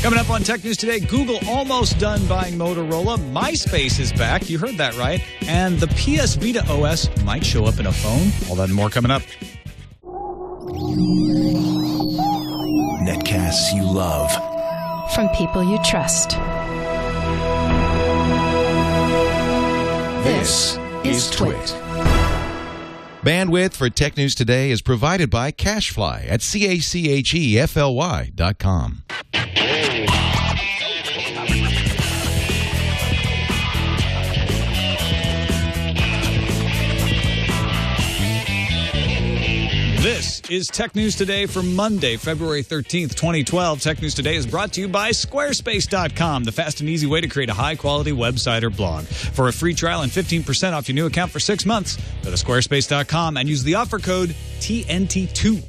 Coming up on Tech News Today, Google almost done buying Motorola. MySpace is back. You heard that right. And the PS Vita OS might show up in a phone. All that and more coming up. Netcasts you love. From people you trust. This is TWiT. Bandwidth for Tech News Today is provided by Cachefly at CACHEFLY.com. This is Tech News Today for Monday, February 13th, 2012. Tech News Today is brought to you by Squarespace.com, the fast and easy way to create a high-quality website or blog. For a free trial and 15% off your new account for 6 months, go to Squarespace.com and use the offer code TNT2.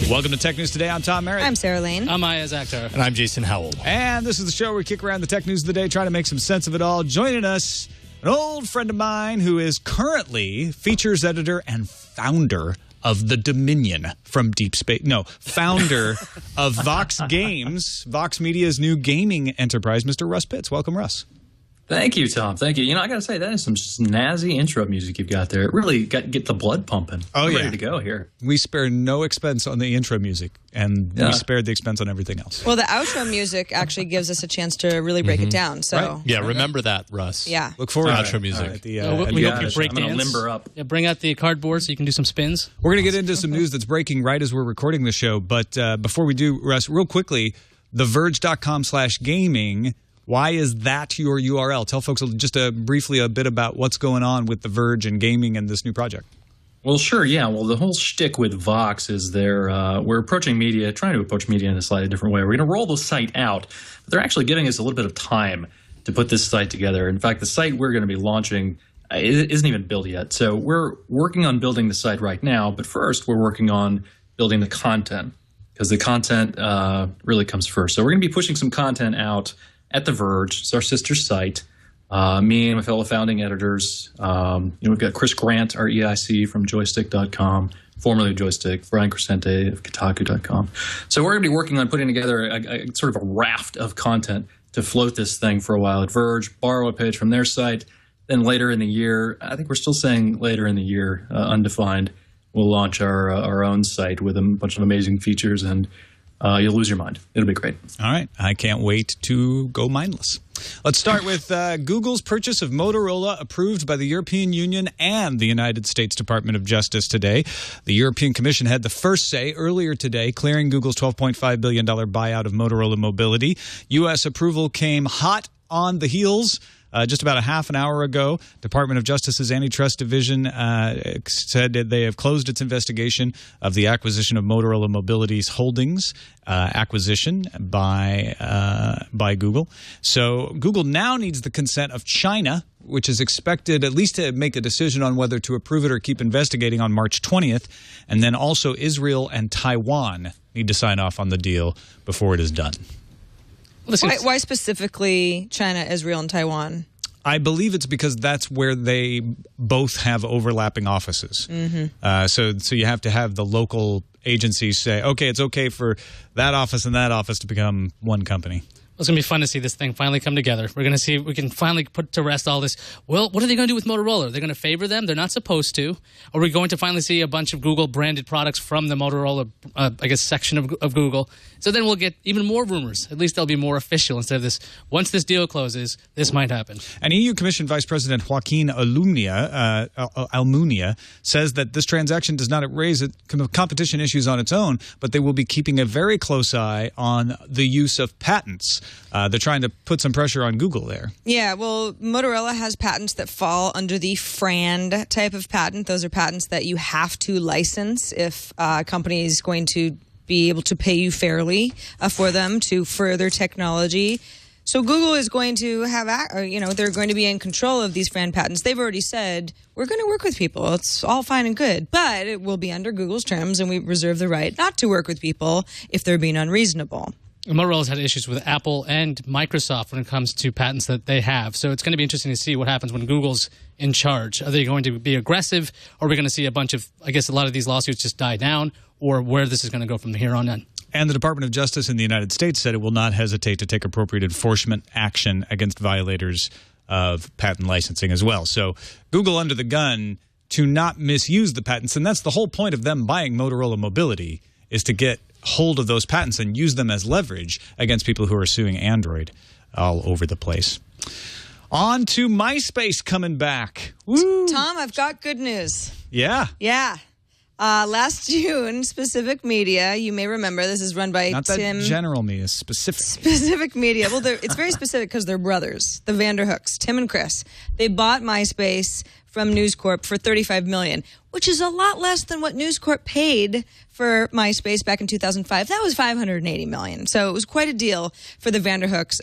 Welcome to Tech News Today. I'm Tom Merritt. I'm Sarah Lane. I'm Iyaz Akhtar. And I'm Jason Howell. And this is the show where we kick around the tech news of the day, try to make some sense of it all. Joining us, an old friend of mine who is currently features editor and founder of The Dominion from Deep Space. No, founder of Vox Games, Vox Media's new gaming enterprise, Mr. Russ Pitts. Welcome, Russ. Thank you, Tom. Thank you. You know, I got to say, that is some snazzy intro music you've got there. It really get the blood pumping. Oh, yeah. Ready to go here. We spare no expense on the intro music, and we spared the expense on everything else. Well, the outro music actually gives us a chance to really break it down. So, Right. Yeah, remember that, Russ. Yeah. Look forward to outro it. music. At We the hope end you of the show. break dance. I'm going to limber up. Yeah, bring out the cardboard so you can do some spins. We're going to get into some news that's breaking right as we're recording the show. But before we do, Russ, real quickly, theverge.com/gaming. Why is that your URL? Tell folks just briefly a bit about what's going on with The Verge and gaming and this new project. Well, sure, yeah. Well, the whole shtick with Vox is we're approaching media, trying to approach media in a slightly different way. We're going to roll the site out, but they're actually giving us a little bit of time to put this site together. In fact, the site we're going to be launching isn't even built yet. So we're working on building the site right now, but first we're working on building the content, because the content really comes first. So we're going to be pushing some content out at The Verge. It's our sister site. Me and my fellow founding editors. We've got Chris Grant, our EIC from joystick.com, formerly of Joystick, Brian Crescente of Kotaku.com. So we're going to be working on putting together a sort of a raft of content to float this thing for a while at Verge, borrow a page from their site. Then later in the year, I think we're still saying later in the year, undefined, we'll launch our own site with a bunch of amazing features, and you'll lose your mind. It'll be great. All right. I can't wait to go mindless. Let's start with Google's purchase of Motorola, approved by the European Union and the United States Department of Justice today. The European Commission had the first say earlier today, clearing Google's $12.5 billion buyout of Motorola Mobility. U.S. approval came hot on the heels. Just about a half an hour ago, Department of Justice's Antitrust Division said that they have closed its investigation of the acquisition of Motorola Mobility's holdings acquisition by Google. So Google now needs the consent of China, which is expected at least to make a decision on whether to approve it or keep investigating on March 20th. And then also Israel and Taiwan need to sign off on the deal before it is done. Why specifically China, Israel, and Taiwan? I believe it's because that's where they both have overlapping offices. Mm-hmm. So you have to have the local agencies say, okay, it's okay for that office and that office to become one company. It's going to be fun to see this thing finally come together. We're going to see if we can finally put to rest all this. Well, what are they going to do with Motorola? Are they going to favor them? They're not supposed to. Are we going to finally see a bunch of Google-branded products from the Motorola, section of Google? So then we'll get even more rumors. At least they'll be more official instead of this. Once this deal closes, this might happen. And EU Commission Vice President Joaquin Almunia says that this transaction does not raise competition issues on its own, but they will be keeping a very close eye on the use of patents. They're trying to put some pressure on Google there. Yeah, well, Motorola has patents that fall under the FRAND type of patent. Those are patents that you have to license if a company is going to be able to pay you fairly for them to further technology. So Google is going to have, they're going to be in control of these FRAND patents. They've already said, we're going to work with people. It's all fine and good, but it will be under Google's terms, and we reserve the right not to work with people if they're being unreasonable. Motorola's had issues with Apple and Microsoft when it comes to patents that they have. So it's going to be interesting to see what happens when Google's in charge. Are they going to be aggressive, or are we going to see a bunch of, a lot of these lawsuits just die down, or where this is going to go from here on in? And the Department of Justice in the United States said it will not hesitate to take appropriate enforcement action against violators of patent licensing as well. So Google under the gun to not misuse the patents. And that's the whole point of them buying Motorola Mobility, is to get hold of those patents and use them as leverage against people who are suing Android all over the place. On to MySpace coming back. Woo. Tom, I've got good news. Yeah. Yeah. Last June, Specific Media, you may remember, this is run by Not Tim. that general media, specific. Specific Media. Well, it's very specific because they're brothers, the Vanderhooks, Tim and Chris. They bought MySpace from News Corp for $35 million, which is a lot less than what News Corp paid for MySpace back in 2005. That was $580 million. So it was quite a deal for the Vanderhooks.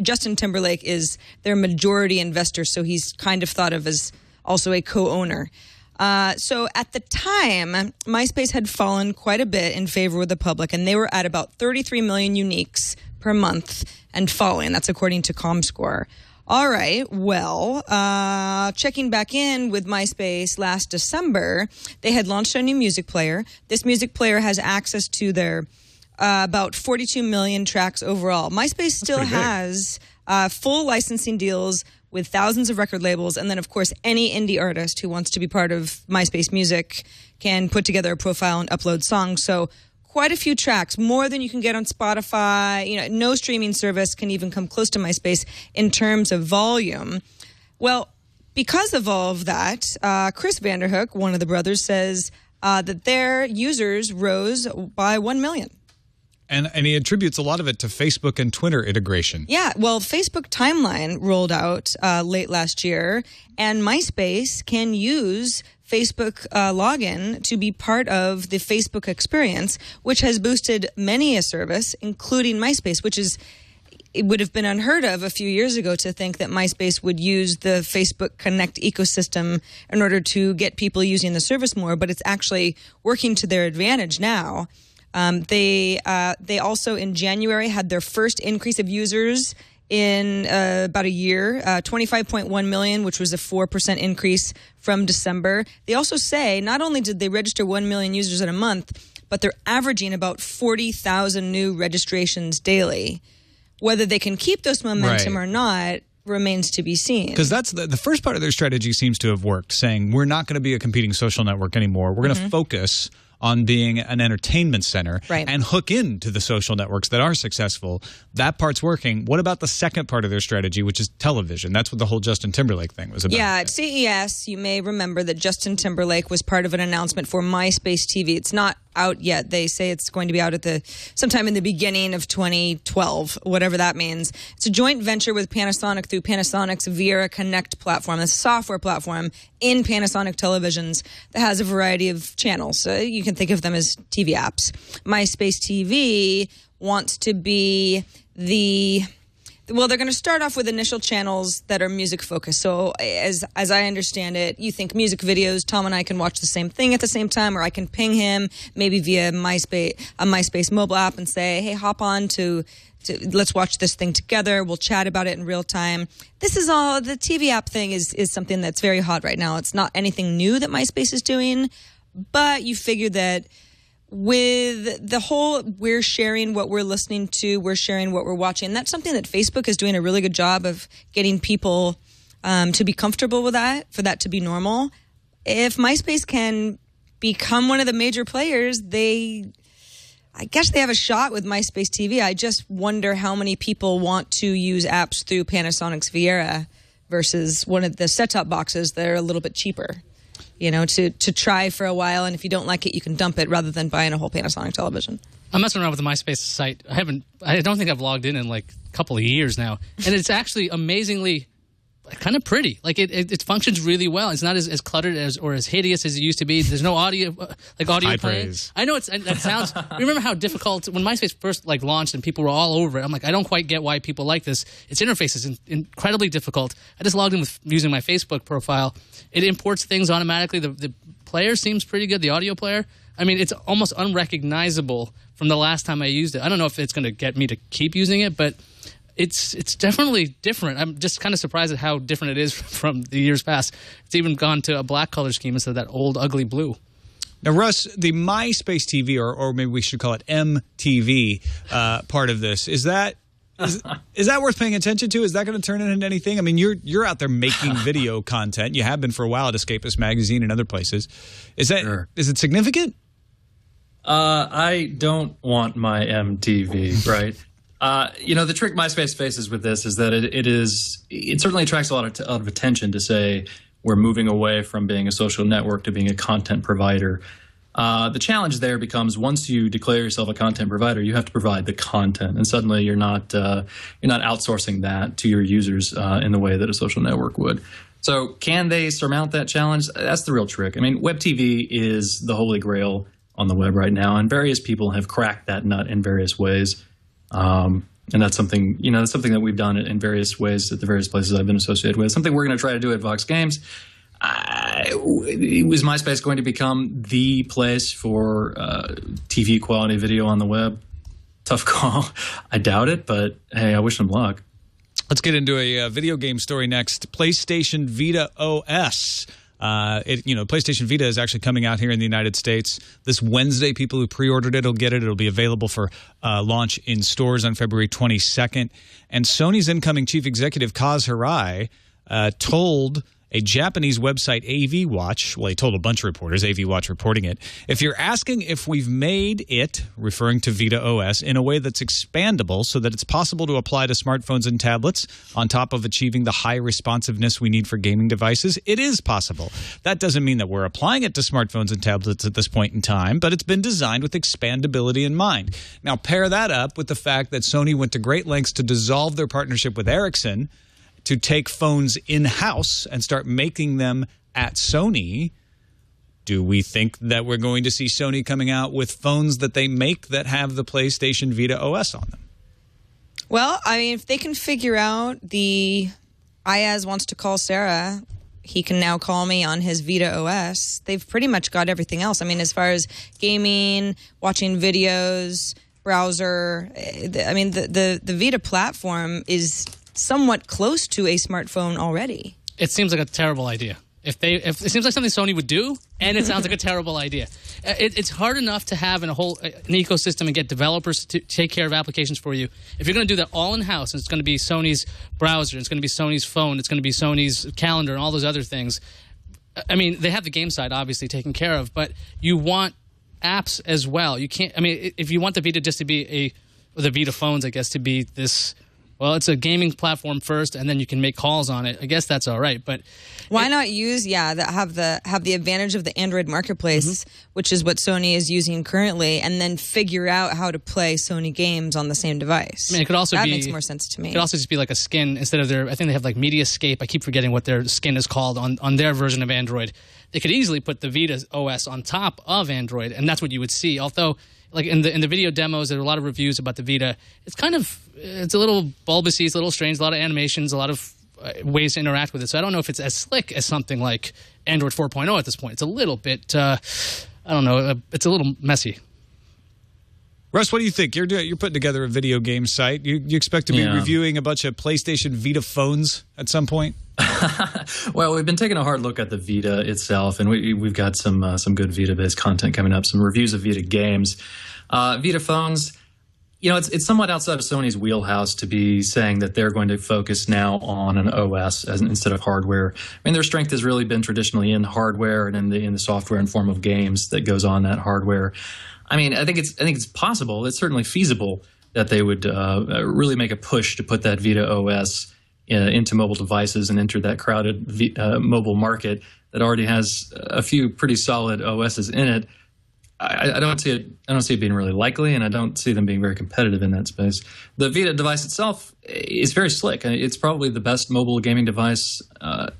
Justin Timberlake is their majority investor, so he's kind of thought of as also a co-owner. So at the time, MySpace had fallen quite a bit in favor with the public, and they were at about 33 million uniques per month and falling. That's according to ComScore. All right, well, checking back in with MySpace last December, they had launched a new music player. This music player has access to their about 42 million tracks overall. MySpace still has full licensing deals with thousands of record labels, and then, of course, any indie artist who wants to be part of MySpace Music can put together a profile and upload songs. So quite a few tracks, more than you can get on Spotify. You know, no streaming service can even come close to MySpace in terms of volume. Well, because of all of that, Chris Vanderhook, one of the brothers, says that their users rose by 1 million. And he attributes a lot of it to Facebook and Twitter integration. Yeah, well, Facebook Timeline rolled out late last year, and MySpace can use Facebook login to be part of the Facebook experience, which has boosted many a service, including MySpace, which is, it would have been unheard of a few years ago to think that MySpace would use the Facebook Connect ecosystem in order to get people using the service more, but it's actually working to their advantage now. They also in January had their first increase of users in about a year, 25.1 million, which was a 4% increase from December. They also say not only did they register 1 million users in a month, but they're averaging about 40,000 new registrations daily. Whether they can keep this momentum or not remains to be seen. Because that's the first part of their strategy seems to have worked, saying we're not going to be a competing social network anymore. We're going to focus on being an entertainment center and hook into the social networks that are successful. That part's working. What about the second part of their strategy, which is television? That's what the whole Justin Timberlake thing was about. Yeah, at CES, you may remember that Justin Timberlake was part of an announcement for MySpace TV. It's not out yet. They say it's going to be out at sometime in the beginning of 2012, whatever that means. It's a joint venture with Panasonic through Panasonic's Viera Connect platform, a software platform in Panasonic televisions that has a variety of channels. You can think of them as TV apps. MySpace TV wants to be well, they're going to start off with initial channels that are music focused. So as I understand it, you think music videos, Tom and I can watch the same thing at the same time, or I can ping him maybe via a MySpace mobile app and say, hey, hop on to let's watch this thing together. We'll chat about it in real time. This is all, the TV app thing is something that's very hot right now. It's not anything new that MySpace is doing, but you figure that with the whole we're sharing what we're listening to, we're sharing what we're watching, that's something that Facebook is doing a really good job of getting people to be comfortable with that, for that to be normal. If MySpace can become one of the major players, I guess they have a shot with MySpace TV. I just wonder how many people want to use apps through Panasonic's Viera versus one of the set-top boxes that are a little bit cheaper. You know, to try for a while, and if you don't like it, you can dump it rather than buying a whole Panasonic television. I'm messing around with the MySpace site. I don't think I've logged in like a couple of years now, and it's actually amazingly kind of pretty. Like it functions really well. It's not as cluttered or as hideous as it used to be. There's no audio High playing. praise. I know that sounds. Remember how difficult when MySpace first launched and people were all over it. I'm like, I don't quite get why people like this. Its interface is incredibly difficult. I just logged in using my Facebook profile. It imports things automatically. The player seems pretty good. The audio player. I mean, it's almost unrecognizable from the last time I used it. I don't know if it's going to get me to keep using it, but it's definitely different. I'm just kind of surprised at how different it is from the years past. It's even gone to a black color scheme instead of that old ugly blue. Now, Russ, the MySpace TV, or maybe we should call it MTV, part of this, is that worth paying attention to? Is that going to turn into anything? I mean, you're out there making video content. You have been for a while at Escapist Magazine and other places. Is it significant? I don't want my MTV, right? The trick MySpace faces with this is that it certainly attracts a lot of attention to say we're moving away from being a social network to being a content provider. The challenge there becomes once you declare yourself a content provider, you have to provide the content, and suddenly you're not outsourcing that to your users in the way that a social network would. So, can they surmount that challenge? That's the real trick. I mean, web TV is the holy grail on the web right now, and various people have cracked that nut in various ways. And that's something that we've done in various ways at the various places I've been associated with. Something we're going to try to do at Vox Games. Was MySpace going to become the place for TV quality video on the web? Tough call. I doubt it, but hey, I wish them luck. Let's get into a video game story next. PlayStation Vita OS. PlayStation Vita is actually coming out here in the United States this Wednesday. People who pre-ordered it will get it. It'll be available for launch in stores on February 22nd. And Sony's incoming chief executive, Kaz Hirai, told a Japanese website, AV Watch, well, he told a bunch of reporters, AV Watch reporting it, if you're asking if we've made it, referring to Vita OS, in a way that's expandable so that it's possible to apply to smartphones and tablets on top of achieving the high responsiveness we need for gaming devices, it is possible. That doesn't mean that we're applying it to smartphones and tablets at this point in time, but it's been designed with expandability in mind. Now, pair that up with the fact that Sony went to great lengths to dissolve their partnership with Ericsson to take phones in-house and start making them at Sony. Do we think that we're going to see Sony coming out with phones that they make that have the PlayStation Vita OS on them? Well, I mean, if they can figure out the Iyaz wants to call Sarah, he can now call me on his Vita OS. They've pretty much got everything else. I mean, as far as gaming, watching videos, browser, I mean, the Vita platform is somewhat close to a smartphone already. It seems like a terrible idea. If it seems like something Sony would do, and it sounds like a terrible idea. It's hard enough to have an ecosystem and get developers to take care of applications for you. If you're going to do that all in-house, and it's going to be Sony's browser, it's going to be Sony's phone, it's going to be Sony's calendar, and all those other things. I mean, they have the game side obviously taken care of, but you want apps as well. You can't. I mean, if you want the Vita just to be the Vita phones, I guess, to be this. Well, it's a gaming platform first, and then you can make calls on it. I guess that's all right, but why not use that have the advantage of the Android marketplace, which is what Sony is using currently, and then figure out how to play Sony games on the same device. I mean, it could also that makes more sense to me. It could also just be like a skin instead of I think they have like Mediascape. I keep forgetting what their skin is called on their version of Android. They could easily put the Vita OS on top of Android, and that's what you would see. Although, like in the video demos, there are a lot of reviews about the Vita. It's a little bulbousy, it's a little strange, a lot of animations, a lot of ways to interact with it. So I don't know if it's as slick as something like Android 4.0 at this point. It's a little bit, I don't know, it's a little messy. Russ, what do you think? You're putting together a video game site. You expect to be reviewing a bunch of PlayStation Vita phones at some point? Well, we've been taking a hard look at the Vita itself, and we've got some good Vita-based content coming up, some reviews of Vita games. Vita phones, it's somewhat outside of Sony's wheelhouse to be saying that they're going to focus now on an OS instead of hardware. I mean, their strength has really been traditionally in hardware and in the software and form of games that goes on that hardware. I mean, I think it's possible. It's certainly feasible that they would really make a push to put that Vita OS into mobile devices and enter that crowded mobile market that already has a few pretty solid OSs in it. I don't see it being really likely, and I don't see them being very competitive in that space. The Vita device itself is very slick. It's probably the best mobile gaming device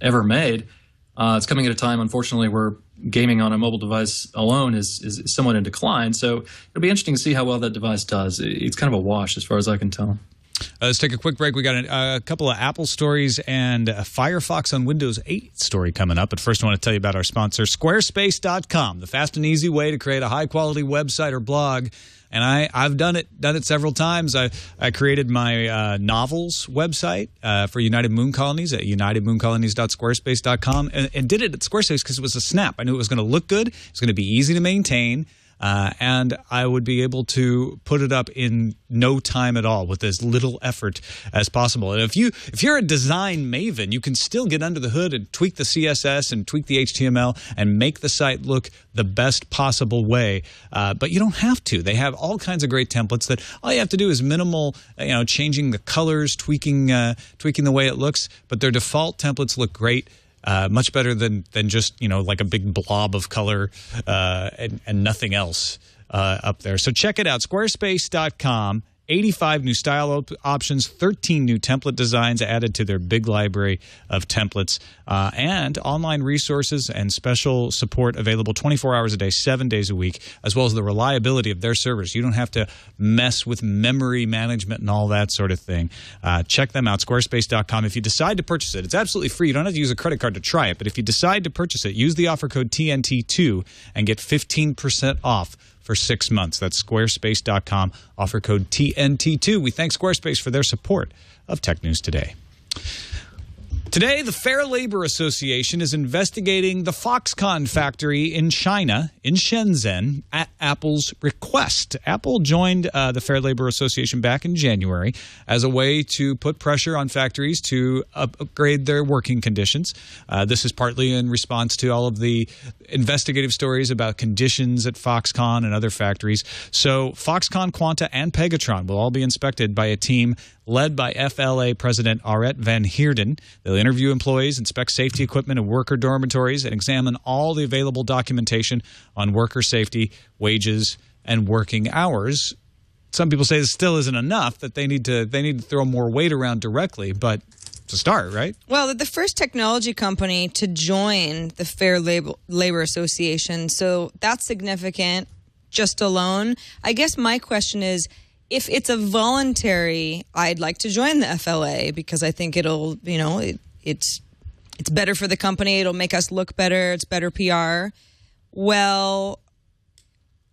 ever made. It's coming at a time, unfortunately, where gaming on a mobile device alone is somewhat in decline. So it'll be interesting to see how well that device does. It's kind of a wash as far as I can tell. Let's take a quick break. We got a couple of Apple stories and a Firefox on Windows 8 story coming up. But first, I want to tell you about our sponsor, Squarespace.com, the fast and easy way to create a high-quality website or blog And I've done it several times. I created my novels website for United Moon Colonies at unitedmooncolonies.squarespace.com and did it at Squarespace because it was a snap. I knew it was going to look good. It was going to be easy to maintain. And I would be able to put it up in no time at all with as little effort as possible. And if you're a design maven, you can still get under the hood and tweak the CSS and tweak the HTML and make the site look the best possible way. But you don't have to. They have all kinds of great templates that all you have to do is minimal, changing the colors, tweaking the way it looks. But their default templates look great. Much better than just, like a big blob of color and nothing else up there. So check it out, squarespace.com. 85 new style options, 13 new template designs added to their big library of templates, and online resources and special support available 24 hours a day, 7 days a week, as well as the reliability of their servers. You don't have to mess with memory management and all that sort of thing. Check them out, squarespace.com. If you decide to purchase it, it's absolutely free. You don't have to use a credit card to try it, but if you decide to purchase it, use the offer code TNT2 and get 15% off for 6 months. That's squarespace.com, offer code TNT2. We thank Squarespace for their support of Tech News Today. Today, the Fair Labor Association is investigating the Foxconn factory in China, in Shenzhen, at Apple's request. Apple joined the Fair Labor Association back in January as a way to put pressure on factories to upgrade their working conditions. This is partly in response to all of the investigative stories about conditions at Foxconn and other factories. So Foxconn, Quanta, and Pegatron will all be inspected by a team led by FLA President Arett van Heerden. They'll interview employees, inspect safety equipment and worker dormitories, and examine all the available documentation on worker safety, wages, and working hours. Some people say this still isn't enough, that they need to throw more weight around directly, but it's a start, right? Well, the first technology company to join the Fair Labor Association, so that's significant just alone. I guess my question is, if it's a voluntary, I'd like to join the FLA because I think it'll, it's better for the company. It'll make us look better. It's better PR. Well,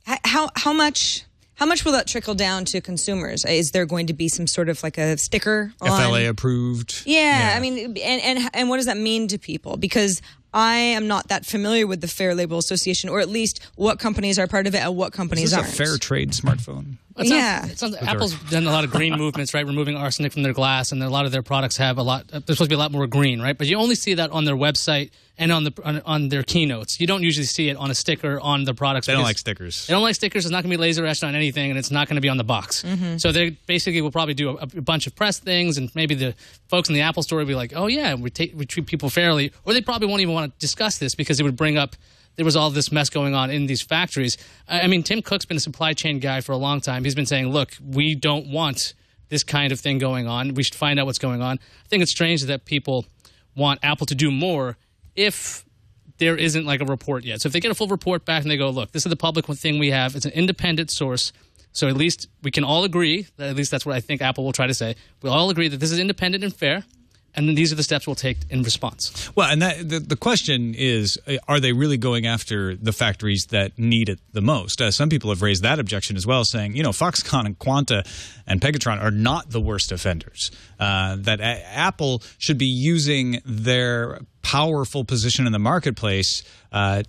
how much will that trickle down to consumers? Is there going to be some sort of like a sticker on? FLA approved? Yeah. I mean, and what does that mean to people? Because I am not that familiar with the Fair Labor Association, or at least what companies are part of it and what companies aren't. Is this a fair trade smartphone? Apple's done a lot of green movements, right? Removing arsenic from their glass, and a lot of their products have there's supposed to be a lot more green, right? But you only see that on their website and on their keynotes. You don't usually see it on a sticker on the products. They don't like stickers. They don't like stickers. It's not going to be laser etched on anything, and it's not going to be on the box. Mm-hmm. So they basically will probably do a bunch of press things, and maybe the folks in the Apple store will be like, oh yeah, we treat people fairly. Or they probably won't even want to discuss this because it would bring up there was all this mess going on in these factories. I mean, Tim Cook's been a supply chain guy for a long time. He's been saying, look, we don't want this kind of thing going on. We should find out what's going on. I think it's strange that people want Apple to do more if there isn't like a report yet. So if they get a full report back and they go, look, this is the public thing we have. It's an independent source. So at least we can all agree, at least that's what I think Apple will try to say. We'll all agree that this is independent and fair. And then these are the steps we'll take in response. Well, and the question is, are they really going after the factories that need it the most? Some people have raised that objection as well, saying, Foxconn and Quanta and Pegatron are not the worst offenders. That Apple should be using their powerful position in the marketplace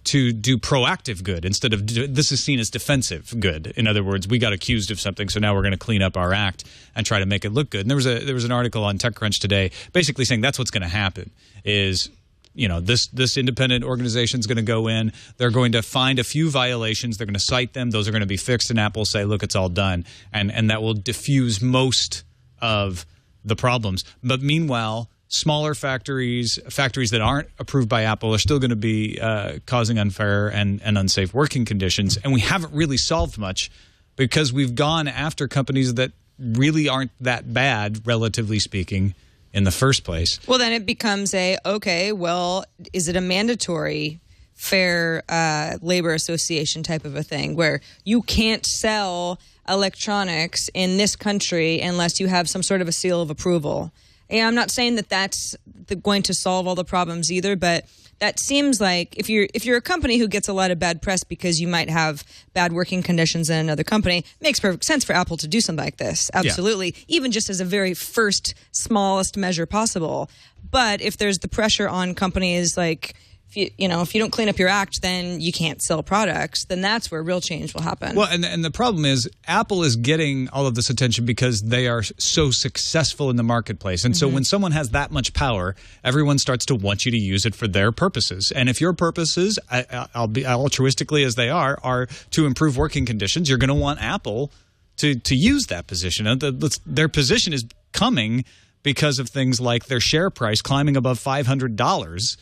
to do proactive good instead of this is seen as defensive good. In other words, we got accused of something, so now we're going to clean up our act and try to make it look good. And there was an article on TechCrunch today basically saying that's what's going to happen is this independent organization is going to go in. They're going to find a few violations. They're going to cite them. Those are going to be fixed, and Apple will say, look, it's all done. And that will diffuse most of the problems. But meanwhile, smaller factories that aren't approved by Apple are still going to be causing unfair and unsafe working conditions. And we haven't really solved much because we've gone after companies that really aren't that bad, relatively speaking, in the first place. Well, then it becomes is it a mandatory Fair Labor Association type of a thing where you can't sell electronics in this country unless you have some sort of a seal of approval? I'm not saying that that's going to solve all the problems either, but that seems like if you're a company who gets a lot of bad press because you might have bad working conditions in another company, it makes perfect sense for Apple to do something like this. Absolutely. Yeah. Even just as a very first, smallest measure possible. But if there's the pressure on companies like, if you don't clean up your act, then you can't sell products, then that's where real change will happen. Well, and the problem is Apple is getting all of this attention because they are so successful in the marketplace. And so when someone has that much power, everyone starts to want you to use it for their purposes. And if your purposes, I'll be altruistically as they are to improve working conditions, you're going to want Apple to use that position. Their position is coming because of things like their share price climbing above $500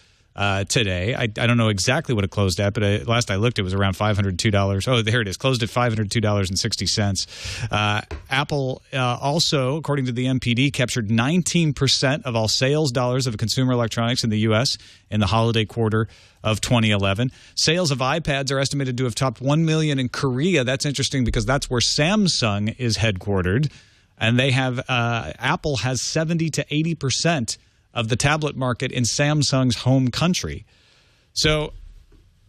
today. I don't know exactly what it closed at, but last I looked, it was around $502. Oh, there it is. Closed at $502.60. Apple also, according to the MPD, captured 19% of all sales dollars of consumer electronics in the U.S. in the holiday quarter of 2011. Sales of iPads are estimated to have topped 1 million in Korea. That's interesting because that's where Samsung is headquartered. And they have Apple has 70 to 80% of the tablet market in Samsung's home country. So,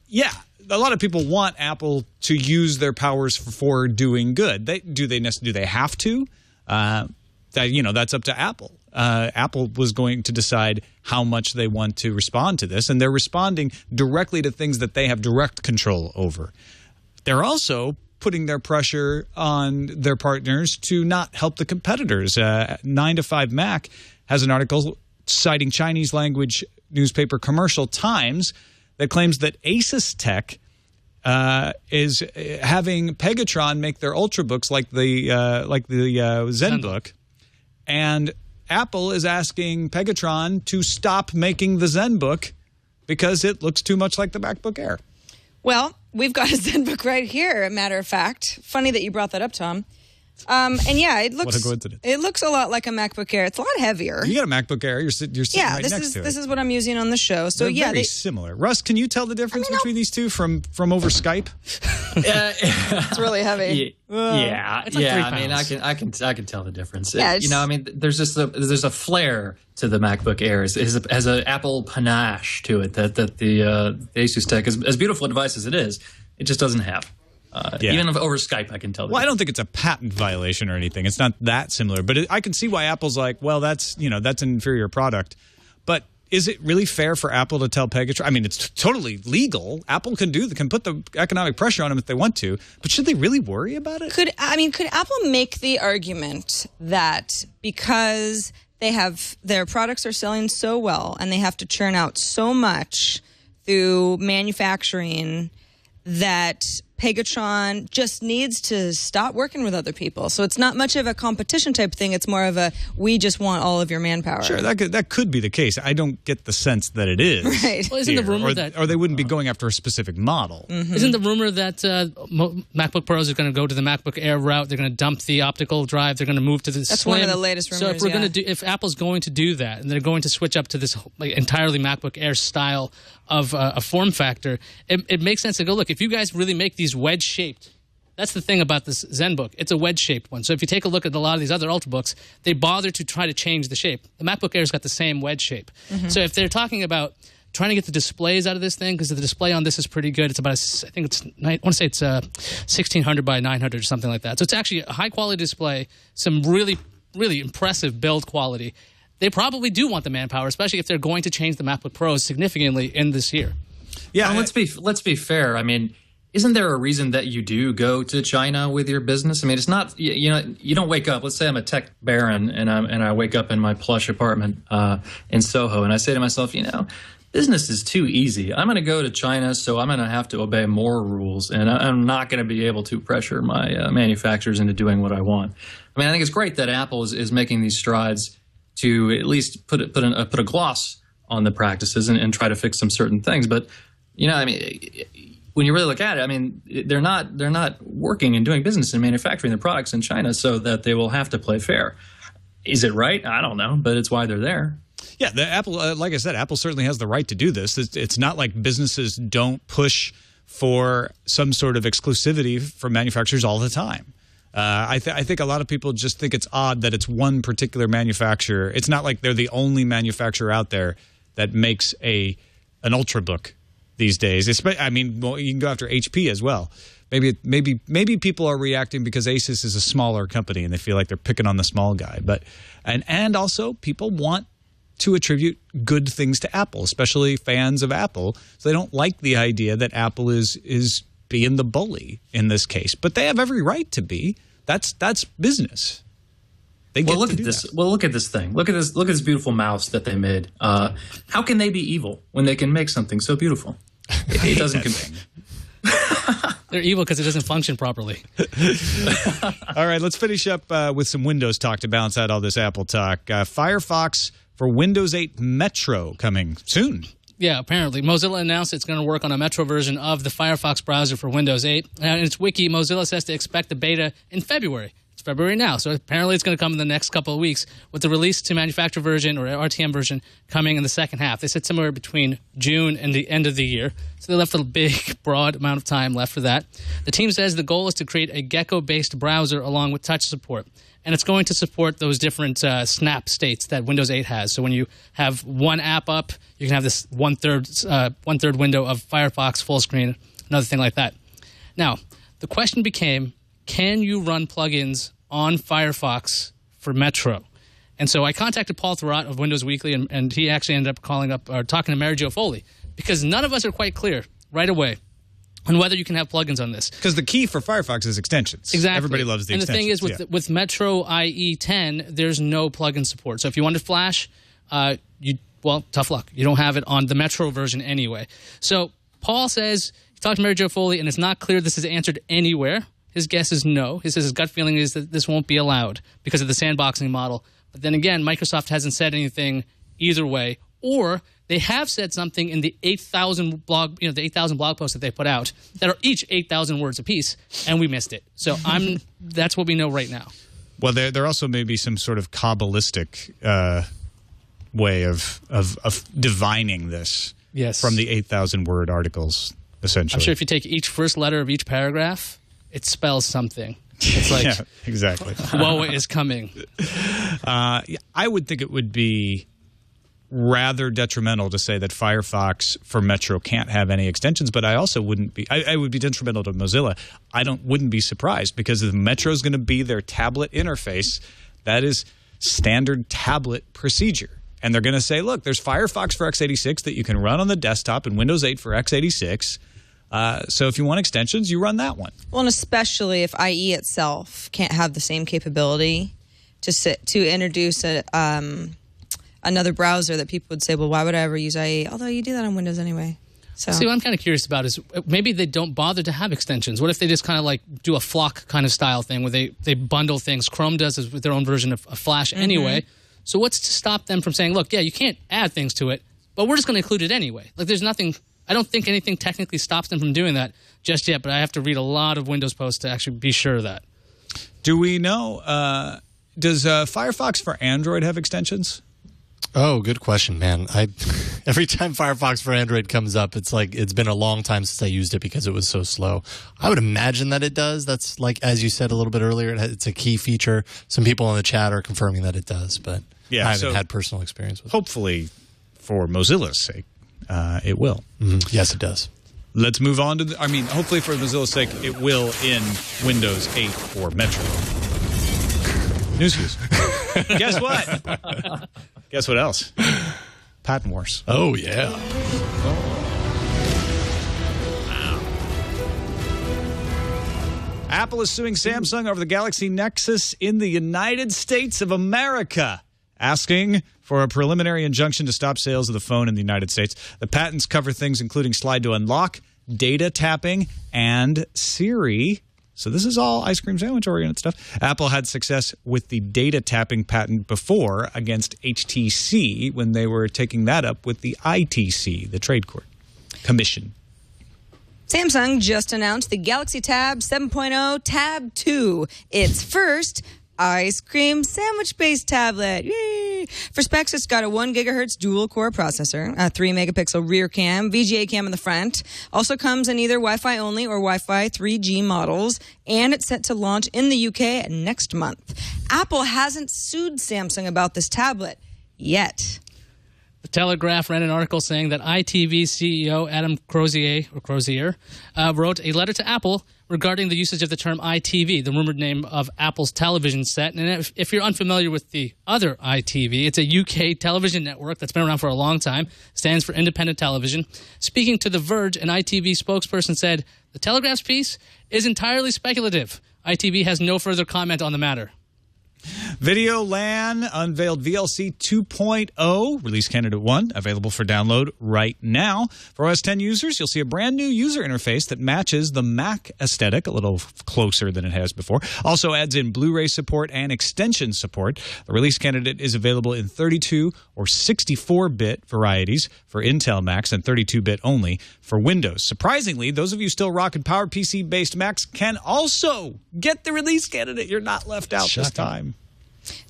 yeah, a lot of people want Apple to use their powers for doing good. Do they have to? That's up to Apple. Apple was going to decide how much they want to respond to this, and they're responding directly to things that they have direct control over. They're also putting their pressure on their partners to not help the competitors. 9 to 5 Mac has an article citing Chinese language newspaper Commercial Times that claims that Asus Tech is having Pegatron make their Ultrabooks like the ZenBook, and Apple is asking Pegatron to stop making the ZenBook because it looks too much like the MacBook Air. Well, we've got a ZenBook right here, a matter of fact. Funny that you brought that up, Tom. And yeah, it looks. What a coincidence! It looks a lot like a MacBook Air. It's a lot heavier. You got a MacBook Air. You're sitting right next to it. This is what I'm using on the show. So they're very similar. Russ, can you tell the difference between these two from over Skype? It's really heavy. Yeah. It's like 3 pounds. I mean, I can tell the difference. Yeah, there's a flair to the MacBook Air. It has an Apple panache to it that the Asus Tech, as beautiful a device as it is, it just doesn't have. Even over Skype, I can tell. Well, I don't think it's a patent violation or anything. It's not that similar, but I can see why Apple's like, well, that's an inferior product. But is it really fair for Apple to tell Pegatron? I mean, it's totally legal. Apple can put the economic pressure on them if they want to, but should they really worry about it? Could Apple make the argument that because their products are selling so well and they have to churn out so much through manufacturing that Pegatron just needs to stop working with other people? So it's not much of a competition type thing. It's more of a, we just want all of your manpower. Sure, that could be the case. I don't get the sense that it is. Right. Well, isn't the rumor or they wouldn't be going after a specific model. Mm-hmm. Isn't the rumor that MacBook Pros are going to go to the MacBook Air route? They're going to dump the optical drive. They're going to move to the That's Slim. one of the latest rumors. So if Apple's going to do that, and they're going to switch up to this entirely MacBook Air style of a form factor, it makes sense to go, look, if you guys really make these wedge-shaped, that's the thing about this ZenBook. It's a wedge-shaped one. So if you take a look at a lot of these other Ultrabooks, they bother to try to change the shape. The MacBook Air's got the same wedge shape. Mm-hmm. So if they're talking about trying to get the displays out of this thing, because the display on this is pretty good. It's about, I want to say it's 1600 by 900 or something like that. So it's actually a high-quality display, some really, really impressive build quality. They probably do want the manpower, especially if they're going to change the MacBook Pros significantly in this year. Yeah, well, let's be fair. I mean, isn't there a reason that you do go to China with your business? I mean, it's not, you don't wake up. Let's say I'm a tech baron and I wake up in my plush apartment in Soho and I say to myself, business is too easy. I'm going to go to China, so I'm going to have to obey more rules, and I'm not going to be able to pressure my manufacturers into doing what I want. I mean, I think it's great that Apple is making these strides to at least put a gloss on the practices and try to fix some certain things. But I mean, when you really look at it, I mean, they're not working and doing business and manufacturing their products in China, so that they will have to play fair. Is it right? I don't know, but it's why they're there. Yeah, Apple, like I said, Apple certainly has the right to do this. It's not like businesses don't push for some sort of exclusivity from manufacturers all the time. I think a lot of people just think it's odd that it's one particular manufacturer. It's not like they're the only manufacturer out there that makes an Ultrabook these days. I mean, well, you can go after HP as well. Maybe people are reacting because Asus is a smaller company and they feel like they're picking on the small guy. But and also people want to attribute good things to Apple, especially fans of Apple. So they don't like the idea that Apple is being the bully in this case, but they have every right to be. That's business. Look at this thing. Look at this beautiful mouse that they made. How can they be evil when they can make something so beautiful? It doesn't contain. They're evil because it doesn't function properly. All right, let's finish up with some Windows talk to balance out all this Apple talk. Firefox for Windows 8 Metro coming soon. Yeah, apparently. Mozilla announced it's going to work on a Metro version of the Firefox browser for Windows 8. And in its wiki, Mozilla says to expect the beta in February. It's February now, so apparently it's going to come in the next couple of weeks, with the release to manufacturer version or RTM version coming in the second half. They said somewhere between June and the end of the year. So they left a big, broad amount of time left for that. The team says the goal is to create a Gecko-based browser along with touch support. And it's going to support those different snap states that Windows 8 has. So when you have one app up, you can have this one-third window of Firefox full screen, another thing like that. Now, the question became, can you run plugins on Firefox for Metro? And so I contacted Paul Thurrott of Windows Weekly, and he actually ended up talking to Mary Jo Foley, because none of us are quite clear right away on whether you can have plugins on this. Because the key for Firefox is extensions. Exactly. Everybody loves the extensions. And the thing is, with Metro IE 10, there's no plugin support. So if you wanted Flash, tough luck. You don't have it on the Metro version anyway. So Paul says, he talked to Mary Jo Foley, and it's not clear this is answered anywhere. His guess is no. He says his gut feeling is that this won't be allowed because of the sandboxing model. But then again, Microsoft hasn't said anything either way, or they have said something in the 8,000 blog posts that they put out that are each 8,000 words apiece, and we missed it. So that's what we know right now. Well, there also may be some sort of Kabbalistic way of divining this from the 8,000 word articles, essentially. I'm sure if you take each first letter of each paragraph, it spells something. It's like, yeah, exactly. Woe is coming. I would think it would be rather detrimental to say that Firefox for Metro can't have any extensions, but I also wouldn't be. I would be detrimental to Mozilla. wouldn't be surprised because the Metro is going to be their tablet interface. That is standard tablet procedure. And they're going to say, look, there's Firefox for x86 that you can run on the desktop and Windows 8 for x86. So if you want extensions, you run that one. Well, and especially if IE itself can't have the same capability to introduce another browser that people would say, well, why would I ever use IE? Although you do that on Windows anyway. So. See, what I'm kind of curious about is maybe they don't bother to have extensions. What if they just kind of like do a flock kind of style thing where they bundle things? Chrome does this with their own version of Flash anyway. So what's to stop them from saying, look, yeah, you can't add things to it, but we're just going to include it anyway? Like, there's nothing. I don't think anything technically stops them from doing that just yet, but I have to read a lot of Windows posts to actually be sure of that. Do we know, does Firefox for Android have extensions? Oh, good question, man. Every time Firefox for Android comes up, it's like it's been a long time since I used it because it was so slow. I would imagine that it does. That's like, as you said a little bit earlier, it's a key feature. Some people in the chat are confirming that it does, but I haven't had personal experience with it. Hopefully, for Mozilla's sake, it will. Yes, it does. Let's move on to hopefully for Mozilla's sake, it will in Windows 8 for Metro. News fuse. Guess what? Guess what else? Patent wars. Oh, yeah. Wow. Apple is suing Samsung over the Galaxy Nexus in the United States of America, asking for a preliminary injunction to stop sales of the phone in the United States. The patents cover things including slide to unlock, data tapping, and Siri. So this is all ice cream sandwich-oriented stuff. Apple had success with the data tapping patent before against HTC when they were taking that up with the ITC, the Trade Court Commission. Samsung just announced the Galaxy Tab 7.0 Tab 2, its first ice cream sandwich-based tablet. Yay! For specs, it's got a 1 gigahertz dual-core processor, a 3-megapixel rear cam, VGA cam in the front. Also comes in either Wi-Fi only or Wi-Fi 3G models, and it's set to launch in the UK next month. Apple hasn't sued Samsung about this tablet yet. The Telegraph ran an article saying that ITV CEO Adam Crozier wrote a letter to Apple regarding the usage of the term ITV, the rumored name of Apple's television set. And if you're unfamiliar with the other ITV, it's a UK television network that's been around for a long time, stands for Independent Television. Speaking to The Verge, an ITV spokesperson said, "The Telegraph's piece is entirely speculative. ITV has no further comment on the matter." Videolan unveiled VLC 2.0, release candidate 1, available for download right now. For OS X users, you'll see a brand new user interface that matches the Mac aesthetic, a little closer than it has before. Also adds in Blu-ray support and extension support. The release candidate is available in 32 or 64-bit varieties for Intel Macs and 32-bit only for Windows. Surprisingly, those of you still rocking PowerPC-based Macs can also get the release candidate. You're not left out this time.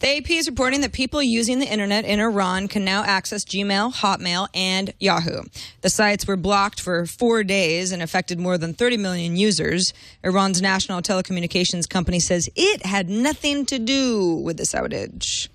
The AP is reporting that people using the internet in Iran can now access Gmail, Hotmail, and Yahoo. The sites were blocked for 4 days and affected more than 30 million users. Iran's national telecommunications company says it had nothing to do with this outage.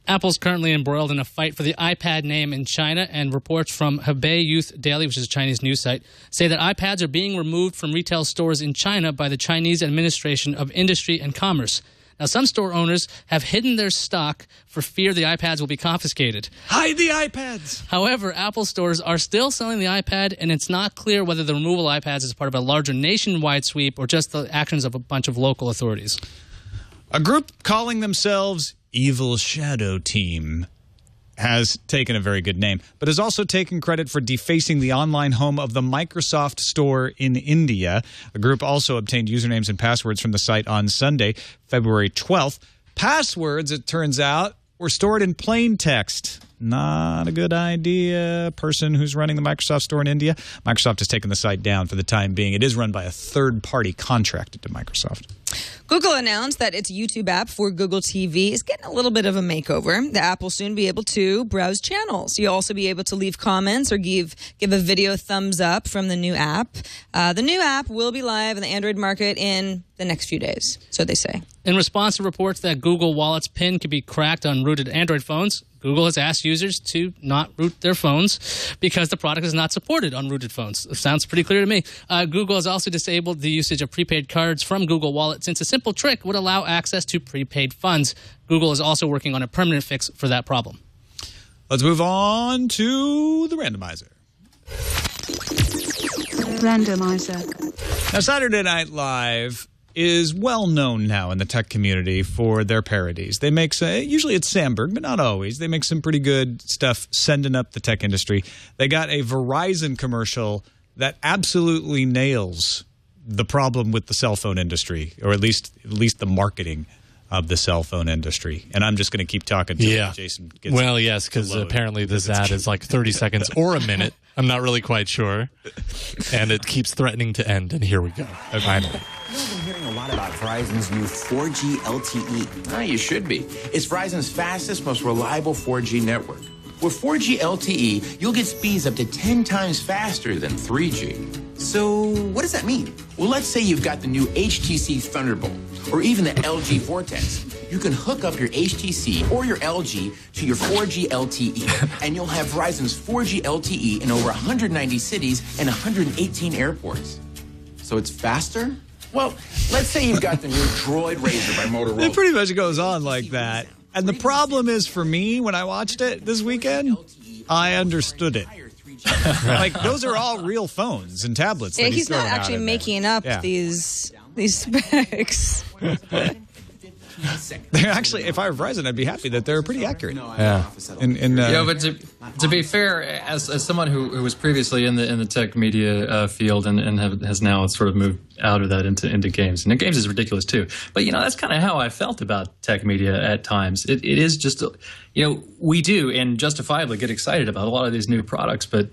Apple's currently embroiled in a fight for the iPad name in China, and reports from Hebei Youth Daily, which is a Chinese news site, say that iPads are being removed from retail stores in China by the Chinese Administration of Industry and Commerce. Now, some store owners have hidden their stock for fear the iPads will be confiscated. Hide the iPads! However, Apple stores are still selling the iPad, and it's not clear whether the removal of iPads is part of a larger nationwide sweep or just the actions of a bunch of local authorities. A group calling themselves Evil Shadow Team has taken a very good name, but has also taken credit for defacing the online home of the Microsoft Store in India. The group also obtained usernames and passwords from the site on Sunday, February 12th. Passwords, it turns out, were stored in plain text. Not a good idea. Person who's running the Microsoft Store in India. Microsoft has taken the site down for the time being. It is run by a third party contracted to Microsoft. Google announced that its YouTube app for Google TV is getting a little bit of a makeover. The app will soon be able to browse channels. You'll also be able to leave comments or give a video thumbs up from the new app. The new app will be live in the Android market in the next few days, so they say. In response to reports that Google Wallet's PIN could be cracked on rooted Android phones, Google has asked users to not root their phones because the product is not supported on rooted phones. It sounds pretty clear to me. Google has also disabled the usage of prepaid cards from Google Wallet since a simple trick would allow access to prepaid funds. Google is also working on a permanent fix for that problem. Let's move on to the randomizer. Randomizer. Now, Saturday Night Live is well known now in the tech community for their parodies. They make usually it's Sandberg, but not always. They make some pretty good stuff sending up the tech industry. They got a Verizon commercial that absolutely nails the problem with the cell phone industry, or at least the marketing of the cell phone industry. And I'm just going to keep talking until Jason gets yes, because apparently this ad is like 30 seconds or a minute. I'm not really quite sure. And it keeps threatening to end, and here we go. Finally. I've been hearing a lot about Verizon's new 4G LTE. Ah, you should be. It's Verizon's fastest, most reliable 4G network. With 4G LTE, you'll get speeds up to 10 times faster than 3G. So, what does that mean? Well, let's say you've got the new HTC Thunderbolt, or even the LG Vortex. You can hook up your HTC or your LG to your 4G LTE, and you'll have Verizon's 4G LTE in over 190 cities and 118 airports. So it's faster? Well, let's say you've got the new Droid Razr by Motorola. It pretty much goes on like that. And the problem is, for me, when I watched it this weekend, I understood it. Like, those are all real phones and tablets. Yeah, he's not actually making up these specs. They're actually, if I were Verizon, I'd be happy that they're pretty accurate. But to be fair, as someone who was previously in the tech media field and has now sort of moved out of that into games, and games is ridiculous too. But that's kind of how I felt about tech media at times. It is just we do and justifiably get excited about a lot of these new products, but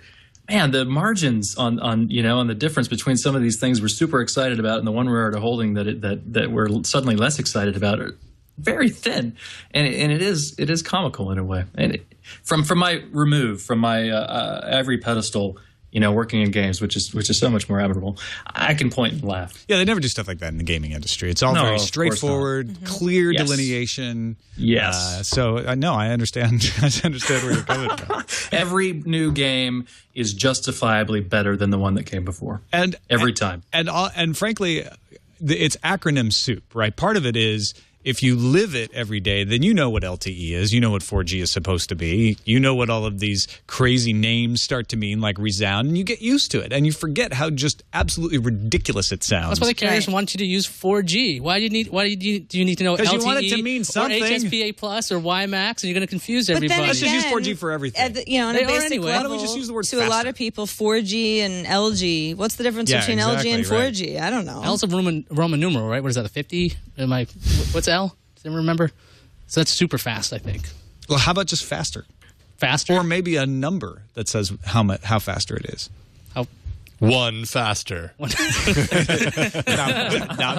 man, the margins on the difference between some of these things we're super excited about and the one we're already holding that we're suddenly less excited about very thin, and it is comical in a way. And from my ivory pedestal, working in games, which is so much more admirable, I can point and laugh. Yeah, they never do stuff like that in the gaming industry. It's all very straightforward, clear delineation. Yes. No, I understand. I understand where you're coming from. Every new game is justifiably better than the one that came before, every time. And frankly, it's acronym soup, right? Part of it is, if you live it every day, then you know what LTE is. You know what 4G is supposed to be. You know what all of these crazy names start to mean, like resound, and you get used to it. And you forget how just absolutely ridiculous it sounds. That's why the carriers want you to use 4G. Why do you need to know LTE? Because you want it to mean something. Or HSPA Plus or WiMAX, and you're going to confuse everybody. Let's just use 4G for everything. On a basic level, why don't we just use the word to faster? a lot of people, 4G and LG, what's the difference between LG and 4G? Right. I don't know. L's a Roman numeral, right? What is that, a 50? What's L? Does anyone remember? So that's super fast, I think. Well, how about just faster? Faster? Or maybe a number that says how faster it is. One faster. Now,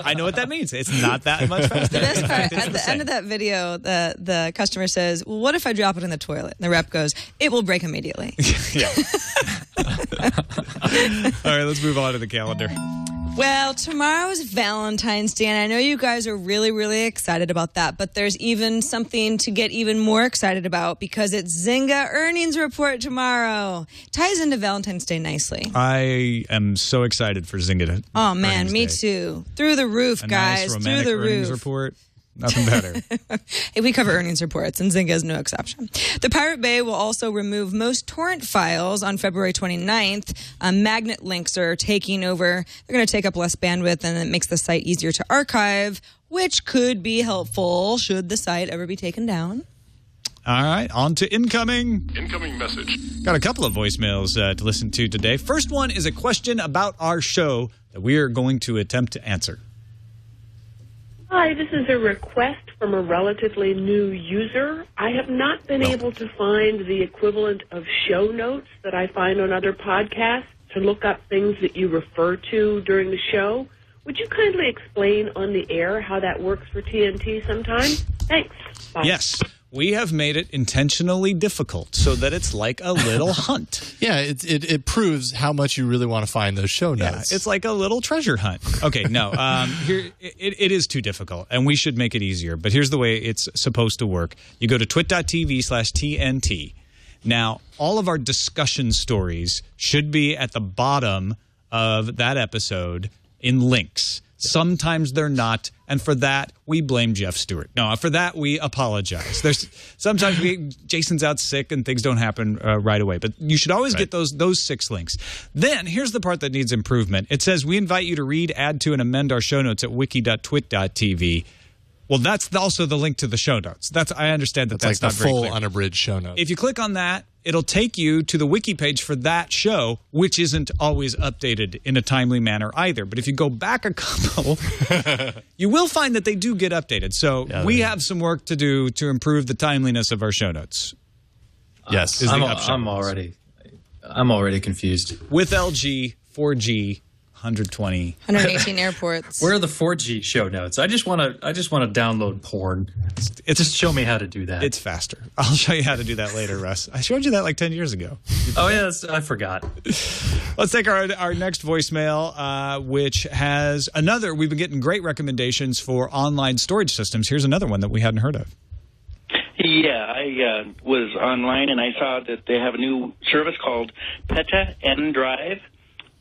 I know what that means. It's not that much faster. The best part, at the end of that video, the customer says, well, what if I drop it in the toilet? And the rep goes, it will break immediately. Yeah. All right, let's move on to the calendar. Well, tomorrow is Valentine's Day, and I know you guys are really, really excited about that, but there's even something to get even more excited about because it's Zynga earnings report tomorrow. Ties into Valentine's Day nicely. I am so excited for Zynga. Oh, man, me too. Through the roof, guys. Nice through the earnings roof. Report. Nothing better. Hey, we cover earnings reports, and Zynga is no exception. The Pirate Bay will also remove most torrent files on February 29th. Magnet links are taking over. They're going to take up less bandwidth, and it makes the site easier to archive, which could be helpful should the site ever be taken down. All right, on to incoming. Incoming message. Got a couple of voicemails to listen to today. First one is a question about our show that we are going to attempt to answer. Hi, this is a request from a relatively new user. I have not been able to find the equivalent of show notes that I find on other podcasts to look up things that you refer to during the show. Would you kindly explain on the air how that works for TNT sometime? Thanks. Bye. Yes. We have made it intentionally difficult so that it's like a little hunt. Yeah, it proves how much you really want to find those show notes. Yeah, it's like a little treasure hunt. Okay, no, here it is too difficult, and we should make it easier. But here's the way it's supposed to work. You go to twit.tv/TNT. Now, all of our discussion stories should be at the bottom of that episode in links. Sometimes they're not, and for that, we blame Jeff Stewart. No, for that, we apologize. Sometimes Jason's out sick and things don't happen right away, but you should always get those 6 links. Then, here's the part that needs improvement. It says, we invite you to read, add to, and amend our show notes at wiki.twit.tv. Well, that's also the link to the show notes. I understand that's like not the very full clear. unabridged show notes. If you click on that, it'll take you to the wiki page for that show, which isn't always updated in a timely manner either. But if you go back a couple, you will find that they do get updated. So we have some work to do to improve the timeliness of our show notes. Yes. I'm already confused. With LG, 4G, 118 airports. Where are the 4G show notes? I just want to download porn. Just show me how to do that. It's faster. I'll show you how to do that later, Russ. I showed you that like 10 years ago. Oh, yeah, I forgot. Let's take our next voicemail, which has another. We've been getting great recommendations for online storage systems. Here's another one that we hadn't heard of. Yeah, I was online and I saw that they have a new service called PETA N Drive.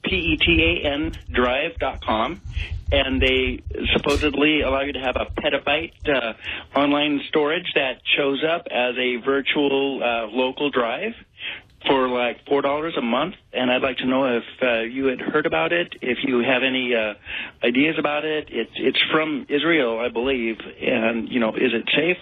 PETAN drive.com, and they supposedly allow you to have a petabyte online storage that shows up as a virtual local drive for like $4 a month. And I'd like to know if you had heard about it, if you have any ideas about it. It's from Israel, I believe, and is it safe?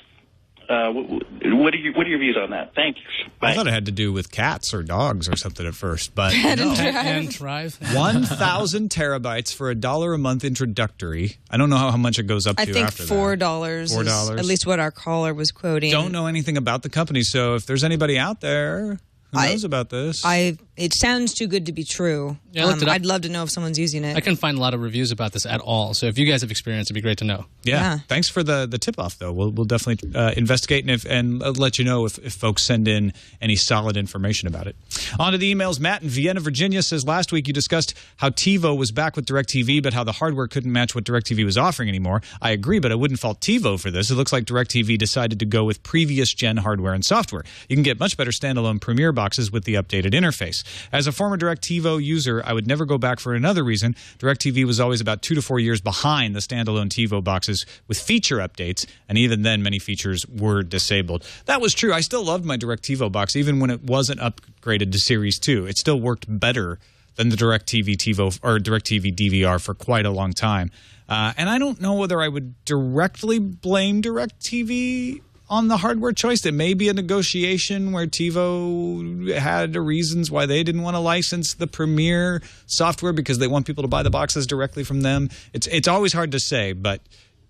What are your views on that? Thanks. Bye. I thought it had to do with cats or dogs or something at first, but and drive. 1,000 terabytes for $1 a month introductory. I don't know how much it goes up to after that. I think $4 is at least what our caller was quoting. Don't know anything about the company, so if there's anybody out there who knows about this. I it sounds too good to be true. Yeah, I looked it up. I'd love to know if someone's using it. I couldn't find a lot of reviews about this at all. So if you guys have experience, it'd be great to know. Yeah. Thanks for the tip-off, though. We'll definitely investigate and let you know if folks send in any solid information about it. On to the emails. Matt in Vienna, Virginia says, last week you discussed how TiVo was back with DirecTV, but how the hardware couldn't match what DirecTV was offering anymore. I agree, but I wouldn't fault TiVo for this. It looks like DirecTV decided to go with previous gen hardware and software. You can get much better standalone Premiere boxes with the updated interface. As a former DirecTV user, I would never go back for another reason. DirecTV was always about 2 to 4 years behind the standalone TiVo boxes with feature updates, and even then many features were disabled. That was true. I still loved my DirecTV box, even when it wasn't upgraded to Series 2. It still worked better than the DirecTV TiVo or DirecTV DVR for quite a long time. And I don't know whether I would directly blame DirecTV on the hardware choice. It may be a negotiation where TiVo had reasons why they didn't want to license the Premiere software because they want people to buy the boxes directly from them. It's always hard to say, but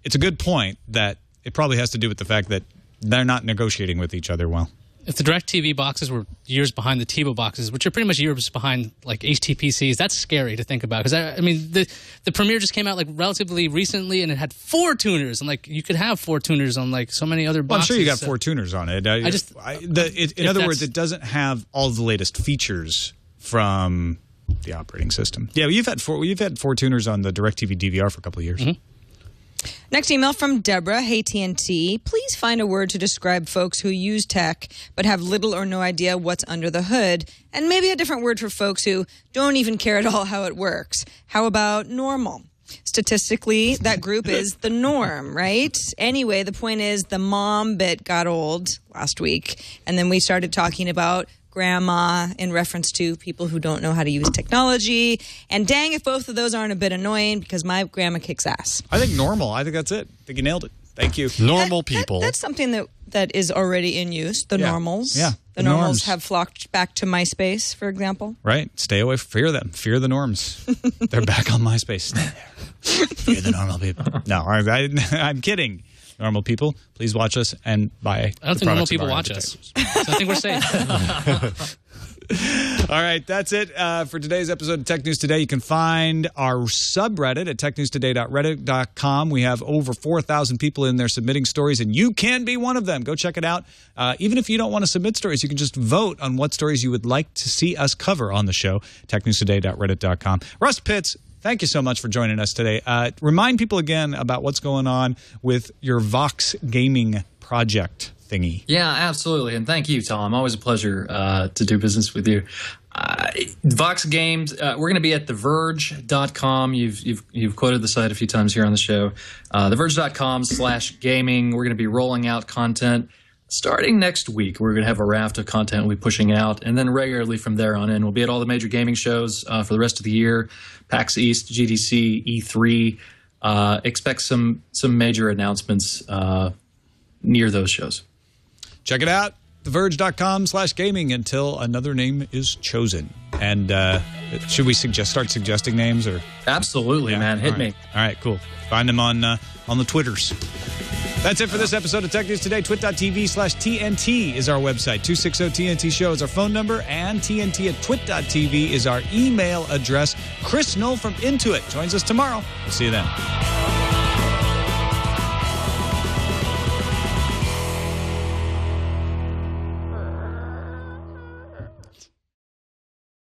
it's a good point that it probably has to do with the fact that they're not negotiating with each other well. If the DirecTV boxes were years behind the TiVo boxes, which are pretty much years behind like HTPCs, that's scary to think about. Because I mean, the Premiere just came out like relatively recently, and it had 4 tuners, and like you could have 4 tuners on like so many other boxes. Well, I'm sure you got 4 tuners on it. In other words, it doesn't have all the latest features from the operating system. Yeah, you've had 4 tuners on the DirecTV DVR for a couple of years. Mm-hmm. Next email from Deborah. Hey, TNT. Please find a word to describe folks who use tech but have little or no idea what's under the hood, and maybe a different word for folks who don't even care at all how it works. How about normal? Statistically, that group is the norm, right? Anyway, the point is the mom bit got old last week, and then we started talking about grandma in reference to people who don't know how to use technology. And dang if both of those aren't a bit annoying, because my grandma kicks ass. I think normal. I think that's it. I think you nailed it. Thank you. Normal people. That's something that is already in use. The normals. Yeah. The normals have flocked back to MySpace, for example. Right. Stay away. Fear them. Fear the norms. They're back on MySpace. Stay there. Fear the normal people. No, I'm kidding. Normal people, please watch us and buy. I don't think normal people watch us. So I think we're safe. All right, that's it for today's episode of Tech News Today. You can find our subreddit at technewstoday.reddit.com. We have over 4,000 people in there submitting stories, and you can be one of them. Go check it out. Even if you don't want to submit stories, you can just vote on what stories you would like to see us cover on the show, technewstoday.reddit.com. Russ Pitts, thank you so much for joining us today. Remind people again about what's going on with your Vox gaming project thingy. Yeah, absolutely. And thank you, Tom. Always a pleasure to do business with you. Vox Games, we're going to be at TheVerge.com. You've quoted the site a few times here on the show. TheVerge.com/gaming. We're going to be rolling out content starting next week. We're going to have a raft of content we'll be pushing out, and then regularly from there on in. We'll be at all the major gaming shows for the rest of the year. PAX East, GDC, E3. Expect some major announcements near those shows. Check it out, TheVerge.com/gaming until another name is chosen. And should we start suggesting names? Or absolutely, man. Hit me. All right, cool. Find them on the Twitters. That's it for this episode of Tech News Today. Twit.tv/TNT is our website. 260-TNT Show is our phone number, and TNT@twit.tv is our email address. Chris Knoll from Intuit joins us tomorrow. We'll see you then.